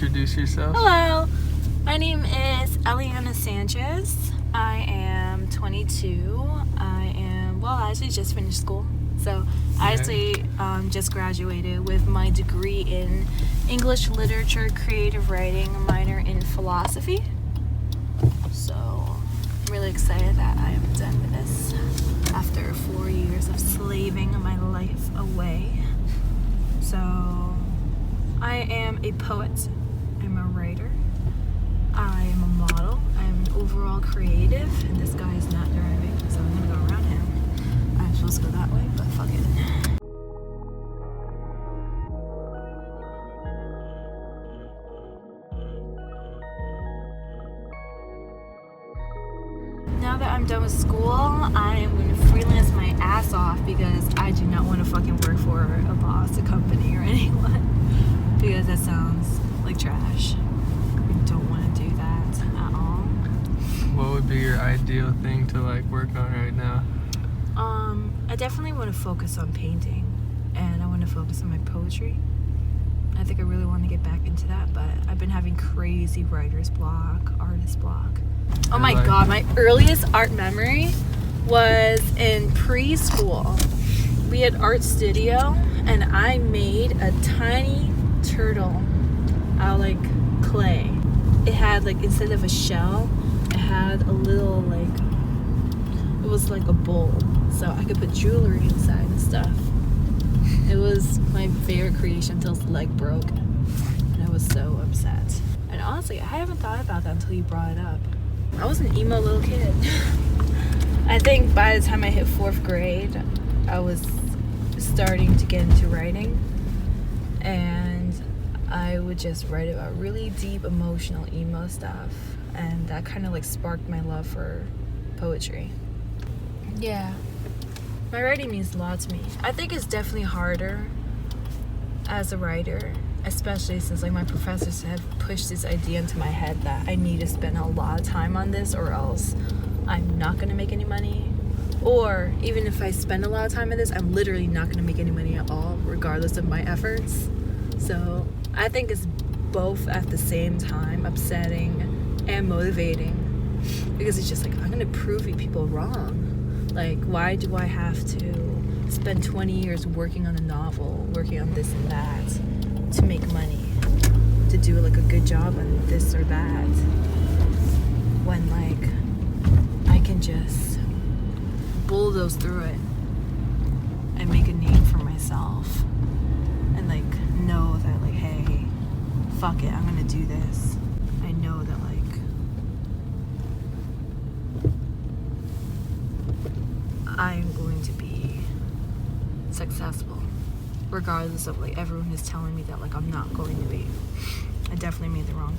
introduce yourself? Hello, my name is Elyanna Sanchez. I am 22. I actually just finished school. So I actually just graduated with my degree in English Literature, Creative Writing, a minor in philosophy. So I'm really excited that I am done with this after 4 years of slaving my life away. So I am a poet, I'm a writer, I am a model, I'm overall creative, and this guy is not driving, so I'm gonna go around him. I'm supposed to go that way, but fuck it. Now that I'm done with school, I am going to freelance my ass off because I do not want to fucking work for a boss, a company, or anyone. Because that sounds like trash. I don't want to do that at all. What would be your ideal thing to like work on right now? I definitely want to focus on painting, and I want to focus on my poetry. I think I really want to get back into that, but I've been having crazy writer's block, artist block. Oh my god, my earliest art memory was in preschool. We had art studio, and I made a tiny turtle out of like clay. It had like, instead of a shell, it had a little like, it was like a bowl, so I could put jewelry inside and stuff. It was my favorite creation until its leg broke, and I was so upset. And honestly, I haven't thought about that until you brought it up. I was an emo little kid. I think by the time I hit 4th grade, I was starting to get into writing, and I would just write about really deep emotional emo stuff, and that kind of like sparked my love for poetry. Yeah, my writing means a lot to me. I think it's definitely harder as a writer, especially since like my professors have pushed this idea into my head that I need to spend a lot of time on this or else I'm not going to make any money. Or even if I spend a lot of time on this, I'm literally not going to make any money at all, regardless of my efforts. So I think it's both at the same time upsetting and motivating, because it's just like, I'm going to prove you people wrong. Like, why do I have to spend 20 years working on a novel, working on this and that, to make money, to do like a good job on this or that, when like I can just bulldoze through it and make a name for myself and like know that like, hey, fuck it, I'm gonna do this. I know that like I'm going to be successful, regardless of like everyone who's telling me that like I'm not going to be. I definitely made the wrong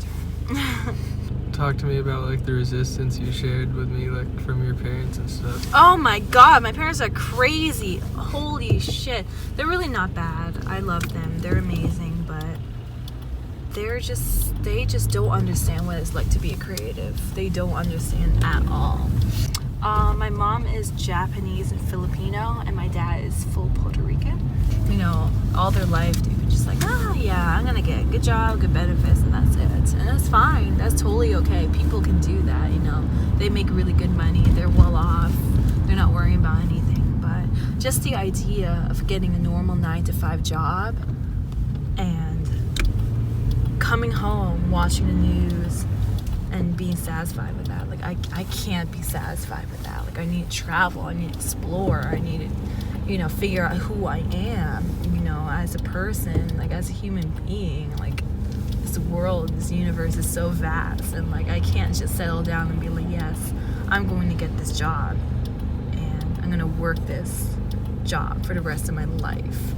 turn. Talk to me about like the resistance you shared with me, like from your parents and stuff. Oh my god, my parents are crazy. Holy shit. They're really not bad. I love them. They're amazing, but they just don't understand what it's like to be a creative. They don't understand at all. My mom is Japanese and Filipino, and my dad is full Puerto Rican. You know, all their life they've been just like, yeah, I'm gonna get a good job, good benefits, and that's it. And that's fine. That's totally okay. People can do that, you know. They make really good money. They're well off. They're not worrying about anything. But just the idea of getting a normal 9-to-5 job and coming home, watching the news, and being satisfied with that. Like, I can't be satisfied with that. Like, I need to travel, I need to explore, I need to, you know, figure out who I am, you know, as a person, like, as a human being. Like, this world, this universe is so vast, and, like, I can't just settle down and be like, yes, I'm going to get this job, and I'm going to work this job for the rest of my life,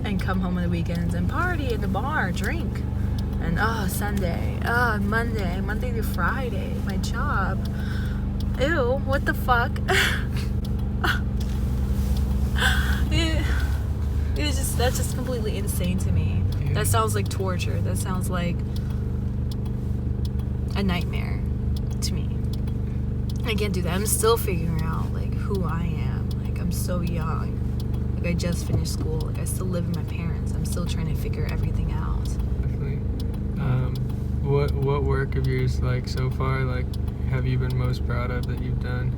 and come home on the weekends and party in the bar, drink. And Sunday, Monday through Friday, my job. Ew, what the fuck? That's just completely insane to me. Yeah. That sounds like torture. That sounds like a nightmare to me. I can't do that. I'm still figuring out like who I am. Like, I'm so young. Like, I just finished school. Like, I still live with my parents. I'm still trying to figure everything out. Definitely. What work of yours, like, so far, like, have you been most proud of that you've done?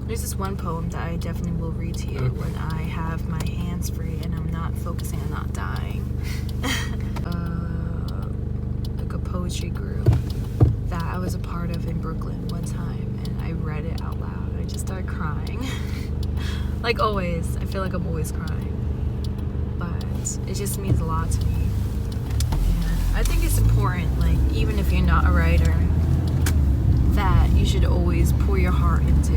There's this one poem that I definitely will read to you when I have my hands free and I'm not focusing on not dying. Like a poetry group that I was a part of in Brooklyn one time, and I read it out loud. I just started crying. Like always, I feel like I'm always crying, but it just means a lot to me. And I think it's important, like, even if you're not a writer, that you should always pour your heart into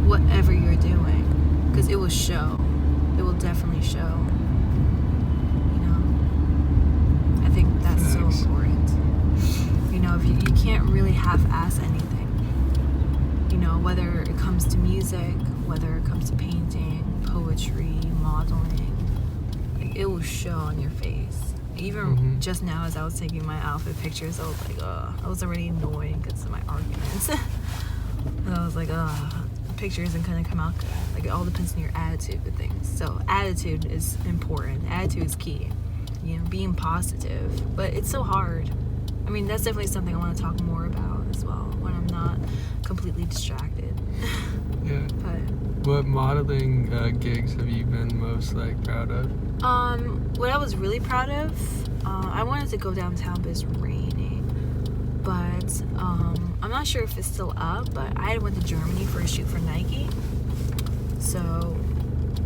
whatever you're doing, because it will show. It will definitely show. You know, I think that's so important. You know, if you can't really half-ass anything. You know, whether it comes to music, whether it comes to painting, poetry, modeling, like, it will show on your face. Even just now, as I was taking my outfit pictures, I was like, I was already annoyed because of my arguments. And I was like, the picture isn't gonna come out good. Like, it all depends on your attitude with things. So attitude is important. Attitude is key. You know, being positive. But it's so hard. I mean, that's definitely something I want to talk more about as well when I'm not completely distracted. Yeah. But what modeling gigs have you been most, like, proud of? What I was really proud of, I wanted to go downtown, but it's raining. But I'm not sure if it's still up, but I went to Germany for a shoot for Nike. So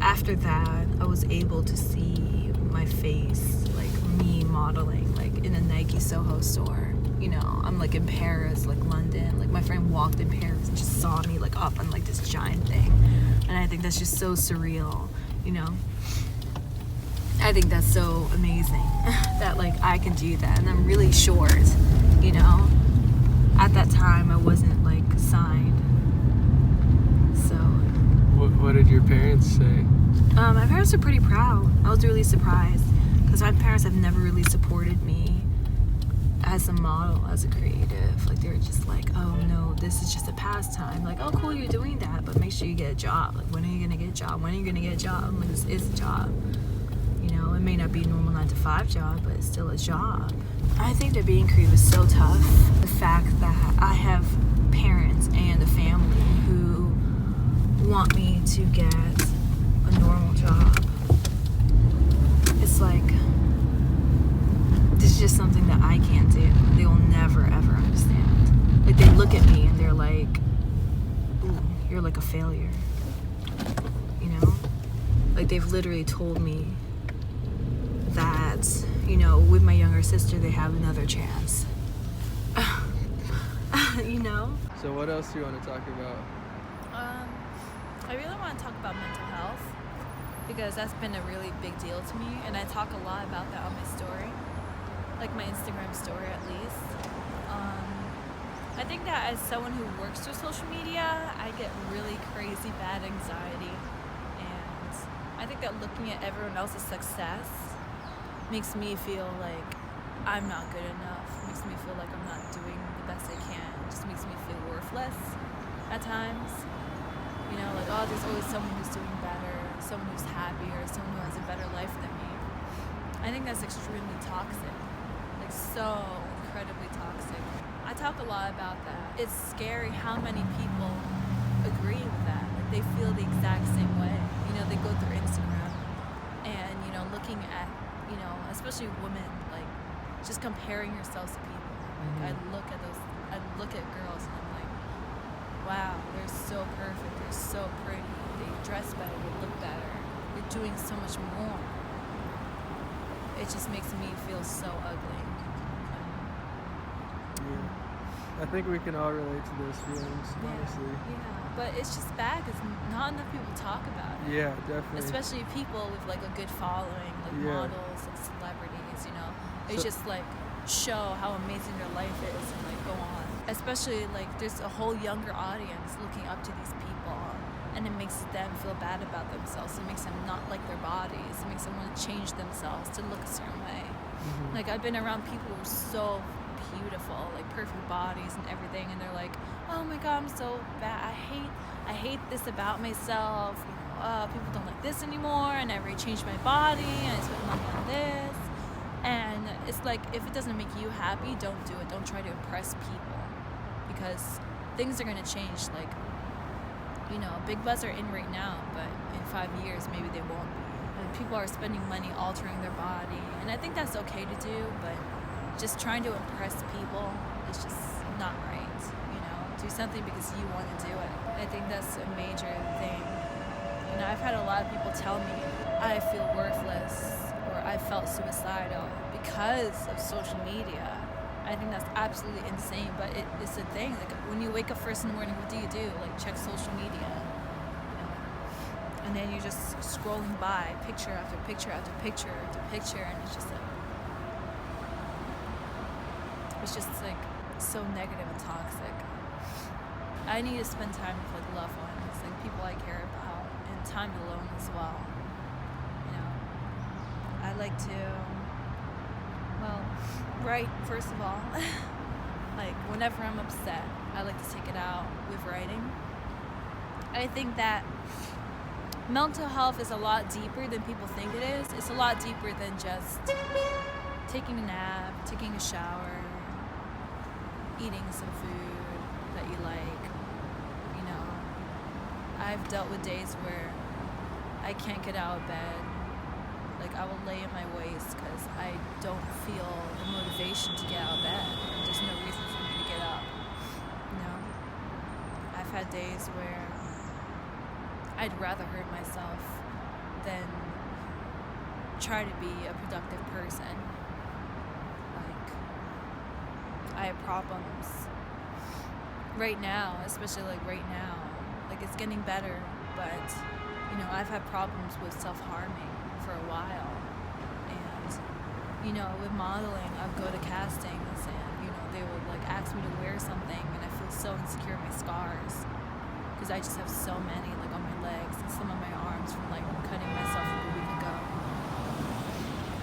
after that, I was able to see my face, like me modeling, like in a Nike Soho store. You know, I'm like in Paris, like London. Like my friend walked in Paris and just saw me like up on like this giant thing. And I think that's just so surreal, you know. I think that's so amazing that like I can do that, and I'm really short, you know. At that time, I wasn't like signed. So. What did your parents say? My parents were pretty proud. I was really surprised because my parents have never really supported me as a model, as a creative. Like, they were just like, oh no, this is just a pastime. Like, oh cool, you're doing that, but make sure you get a job. Like, when are you gonna get a job? When are you gonna get a job? I'm like, this is a job. You know, it may not be a normal 9-to-5 job, but it's still a job. I think that being creative is so tough. The fact that I have parents and a family who want me to get a normal job. It's like, this is just something that I can't do. They will never, ever understand. Like, they look at me and they're like, ooh, you're like a failure. You know? Like, they've literally told me that, you know, with my younger sister, they have another chance. You know? So what else do you want to talk about? I really want to talk about mental health, because that's been a really big deal to me, and I talk a lot about that on my story, like my Instagram story at least. I think that as someone who works through social media, I get really crazy bad anxiety, and I think that looking at everyone else's success makes me feel like I'm not good enough. It makes me feel like I'm not doing the best I can. It just makes me feel worthless at times. You know, like, oh, there's always someone who's doing better, someone who's happier, someone who has a better life than me. I think that's extremely toxic. Like, so incredibly toxic. I talk a lot about that. It's scary how many people agree with that. Like, they feel the exact same way. You know, they go through Instagram and, you know, looking at, you know, especially women, like, just comparing yourselves to people. Like, I look at girls and I'm like, wow, they're so perfect, they're so pretty, they dress better, they look better, they're doing so much more. It just makes me feel so ugly. Yeah. I think we can all relate to those feelings, honestly. Yeah, but it's just bad because not enough people talk about it. Yeah, definitely. Especially people with like a good following, like models, like celebrities, you know. They just like show how amazing their life is and like go on. Especially like there's a whole younger audience looking up to these people, and it makes them feel bad about themselves. It makes them not like their bodies. It makes them want to change themselves to look a certain way. Like, I've been around people who are so beautiful, like perfect bodies and everything, and they're like, oh my god, I'm so bad. I hate this about myself. You know, people don't like this anymore, and I already changed my body, and I spent money on this. And it's like, if it doesn't make you happy, don't do it. Don't try to impress people, because things are going to change. Like, you know, big butts are in right now, but in 5 years maybe they won't be. And people are spending money altering their body, and I think that's okay to do, but just trying to impress people is just not right. You know, do something because you want to do it. I think that's a major thing. You know, I've had a lot of people tell me I feel worthless or I felt suicidal because of social media. I think that's absolutely insane, but it's a thing. Like, when you wake up first in the morning, what do? Like, check social media, you know? And then you're just scrolling by picture after picture after picture after picture, and it's just like so negative and toxic. I need to spend time with like loved ones, like people I care about, and time alone as well. You know, I like to, well, write first of all. Like, whenever I'm upset, I like to take it out with writing. I think that mental health is a lot deeper than people think it is. It's a lot deeper than just taking a nap, taking a shower, eating some food that you like. You know, I've dealt with days where I can't get out of bed. Like, I will lay in my waist because I don't feel the motivation to get out of bed. And there's no reason for me to get up. You know, I've had days where I'd rather hurt myself than try to be a productive person. Like, I have problems right now, especially like right now. Like, it's getting better, but you know, I've had problems with self-harming for a while. And you know, with modeling, I'd go to castings and you know, they would like ask me to wear something, and I feel so insecure in my scars because I just have so many, like on my legs and some on my arms from like cutting myself a week ago.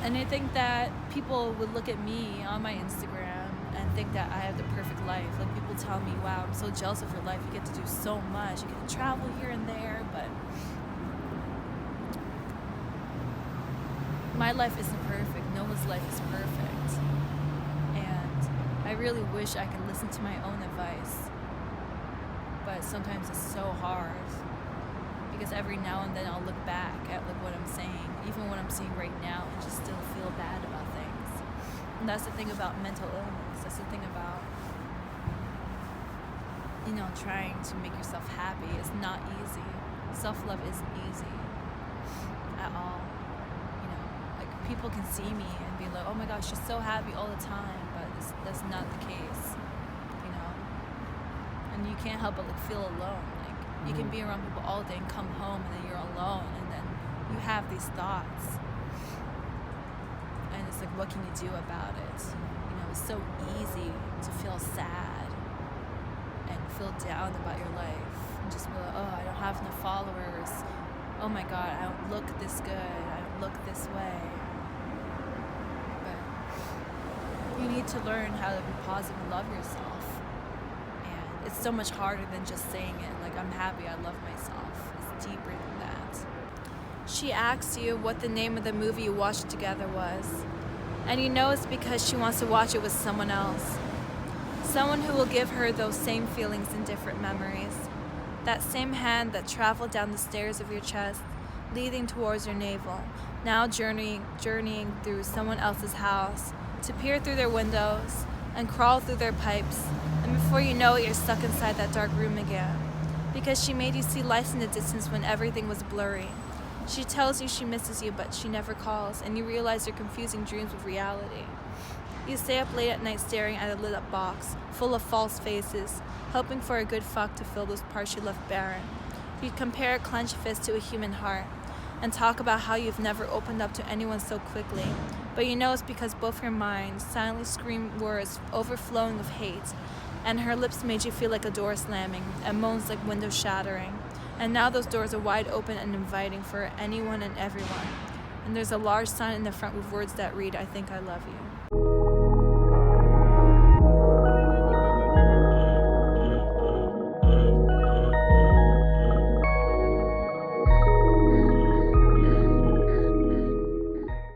And I think that people would look at me on my Instagram and think that I have the perfect life. Like, people tell me, wow, I'm so jealous of your life. You get to do so much. You get to travel here and there, but my life isn't perfect. No one's life is perfect. And I really wish I could listen to my own advice. But sometimes it's so hard. Because every now and then I'll look back at like what I'm saying, even what I'm saying right now, and just still feel bad about things. And that's the thing about mental illness. That's the thing about, you know, trying to make yourself happy. It's not easy. Self-love isn't easy at all. You know, like, people can see me and be like, oh my gosh, she's so happy all the time, but that's not the case. You know, and you can't help but like feel alone. Like, you can be around people all day and come home and then you're alone, and then you have these thoughts. And it's like, what can you do about it? You know, it's so easy to feel sad and feel down about your life. And just be like, oh, I don't have enough followers. Oh my God, I don't look this good. I don't look this way. But you need to learn how to be positive and love yourself. And it's so much harder than just saying it. Like, I'm happy, I love myself. It's deeper than that. She asks you what the name of the movie you watched together was. And you know it's because she wants to watch it with someone else. Someone who will give her those same feelings and different memories. That same hand that traveled down the stairs of your chest, leading towards your navel, now journeying through someone else's house, to peer through their windows and crawl through their pipes, and before you know it, you're stuck inside that dark room again. Because she made you see lights in the distance when everything was blurry. She tells you she misses you, but she never calls, and you realize you're confusing dreams with reality. You stay up late at night staring at a lit-up box, full of false faces, hoping for a good fuck to fill those parts you left barren. You compare a clenched fist to a human heart, and talk about how you've never opened up to anyone so quickly, but you know it's because both your minds silently scream words overflowing with hate, and her lips made you feel like a door slamming, and moans like windows shattering. And now those doors are wide open and inviting for anyone and everyone. And there's a large sign in the front with words that read, I think I love you.